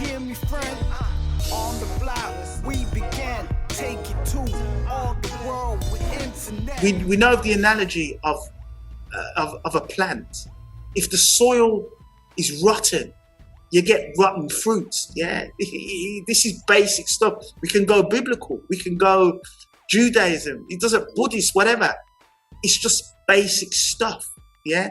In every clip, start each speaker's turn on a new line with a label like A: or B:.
A: hear me, friend? On the block, we began. Take it to all the world with internet.
B: We know the analogy of a plant. If the soil is rotten, you get rotten fruits. Yeah, this is basic stuff. We can go biblical. We can go Judaism. It doesn't Buddhist, whatever. It's just basic stuff. Yeah,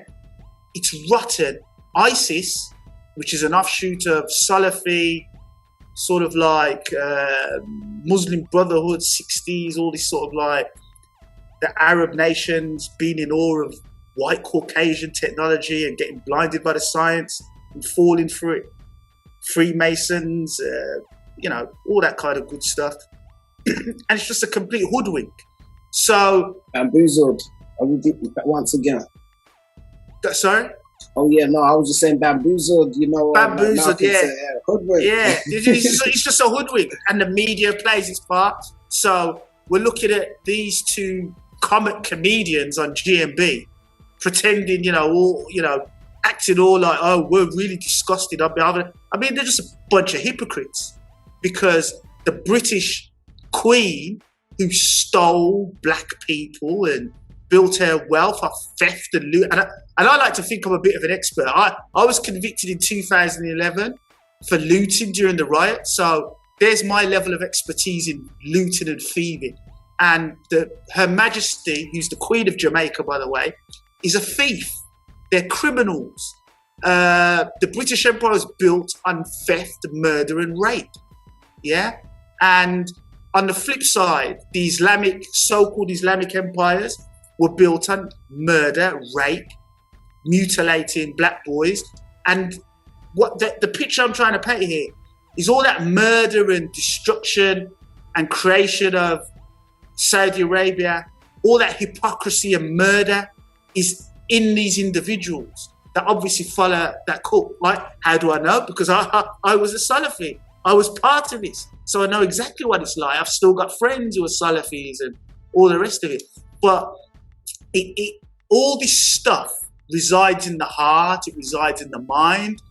B: it's rotten. ISIS, which is an offshoot of Salafi, sort of like Muslim Brotherhood, 60s, all this sort of like the Arab nations being in awe of white Caucasian technology and getting blinded by the science and falling for it. Freemasons, all that kind of good stuff. And it's just a complete hoodwink. So
C: bamboozled once again.
B: Sorry?
C: Oh yeah, no, I was just saying bamboozled,
B: Bamboozled, yeah.
C: Hoodwink.
B: Yeah, it's just a hoodwink, and the media plays its part. So we're looking at these two comic comedians on GMB pretending, acting all like, oh, we're really disgusted. I mean, they're just a bunch of hypocrites, because the British Queen, who stole black people and built her wealth off theft and loot, and I like to think I'm a bit of an expert. I was convicted in 2011 for looting during the riot, so there's my level of expertise in looting and thieving. And Her Majesty, who's the Queen of Jamaica, by the way, is a thief. They're criminals. The British Empire was built on theft, murder, and rape. Yeah? And on the flip side, the so-called Islamic empires were built on murder, rape, mutilating black boys. And what the picture I'm trying to paint here is all that murder and destruction and creation of Saudi Arabia, all that hypocrisy and murder is in these individuals that obviously follow that cult. Right? How do I know? Because I was a Salafi. I was part of this. So I know exactly what it's like. I've still got friends who are Salafis and all the rest of it. But all this stuff resides in the heart, it resides in the mind,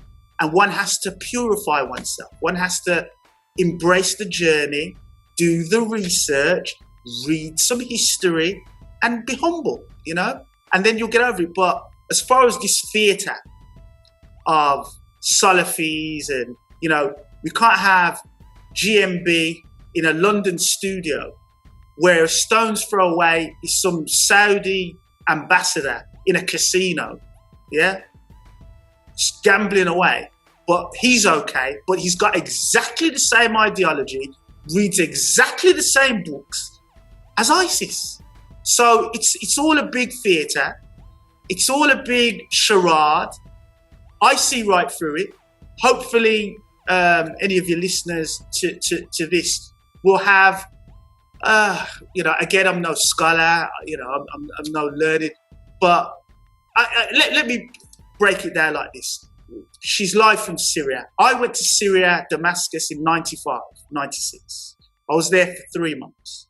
B: and one has to purify oneself. One has to embrace the journey, do the research, read some history, and be humble, and then you'll get over it. But as far as this theatre of Salafis and, we can't have GMB in a London studio where a stone's throw away is some Saudi ambassador in a casino, yeah? Just gambling away. But he's okay, but he's got exactly the same ideology, reads exactly the same books as ISIS. So it's all a big theatre. It's all a big charade. I see right through it. Hopefully, any of your listeners to this will have, again, I'm no scholar, I'm no learned, but let me break it down like this. She's live from Syria. I went to Syria, Damascus in 95, 96. I was there for 3 months.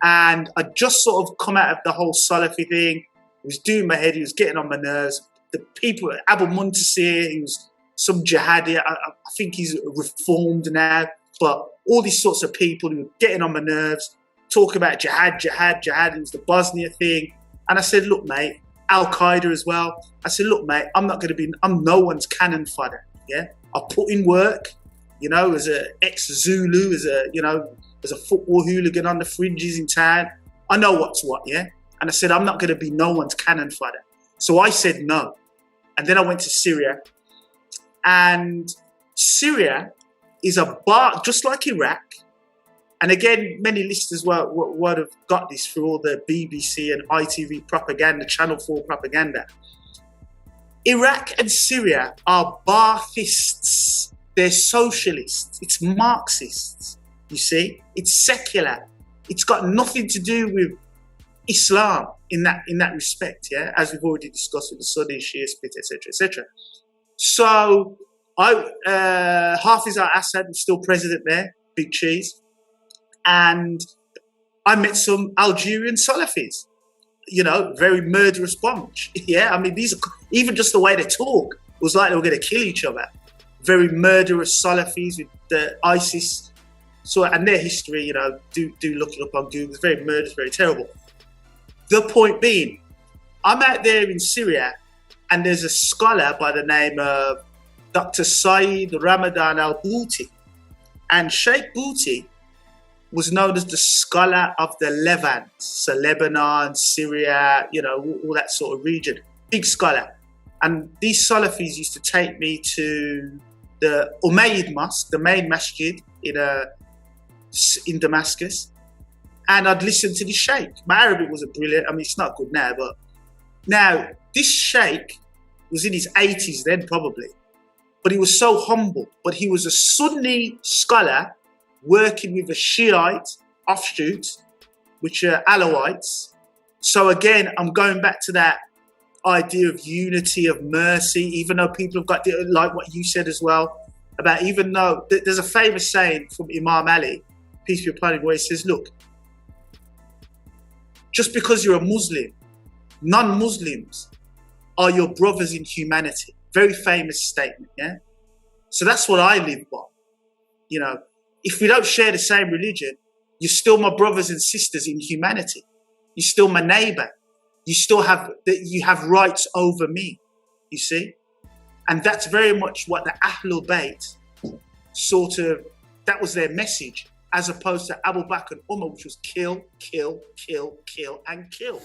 B: And I just sort of come out of the whole Salafi thing. It was doing my head, it was getting on my nerves. The people, Abu Muntasir, he was some jihadi, I think he's reformed now, but all these sorts of people who were getting on my nerves, talking about jihad, it was the Bosnia thing. And I said, look, mate, Al-Qaeda as well. I said, look, mate, I'm no one's cannon fodder, yeah? I put in work, as an ex-Zulu, as a football hooligan on the fringes in town. I know what's what, yeah? And I said, I'm not going to be no one's cannon fodder. So I said no. And then I went to Syria. And Syria is a bar, just like Iraq. And again, many listeners would have got this through all the BBC and ITV propaganda, Channel 4 propaganda. Iraq and Syria are Baathists. They're socialists. It's Marxists, you see. It's secular. It's got nothing to do with Islam in that respect, yeah, as we've already discussed with the Sunni, Shia split, etc., etc. So, Hafiz al-Assad was still president there, big cheese, and I met some Algerian Salafis, very murderous bunch. Yeah, I mean, these are, even just the way they talk was like they were going to kill each other. very murderous Salafis with the ISIS, and their history, do look it up on Google. It's very murderous, very terrible. The point being, I'm out there in Syria, and there's a scholar by the name of Dr. Saeed Ramadan al-Bouti. And Sheikh Bouti was known as the scholar of the Levant, so Lebanon, Syria, all that sort of region. Big scholar. And these Salafis used to take me to the Umayyad Mosque, the main masjid in Damascus, and I'd listen to the sheikh. My Arabic wasn't brilliant. I mean, it's not good now, but now this sheikh was in his 80s then, probably, but he was so humble. But he was a Sunni scholar working with a Shiite offshoot, which are Alawites. So again, I'm going back to that idea of unity, of mercy, even though people have got, like what you said as well, about even though there's a famous saying from Imam Ali, peace be upon him, where he says, look, just because you're a Muslim, non-Muslims are your brothers in humanity. Very famous statement, yeah? So that's what I live by. If we don't share the same religion, you're still my brothers and sisters in humanity. You're still my neighbor. You have rights over me, you see? And that's very much what the Ahlul Bayt that was their message, as opposed to Abu Bakr and Umar, which was kill, kill, kill, kill, and kill.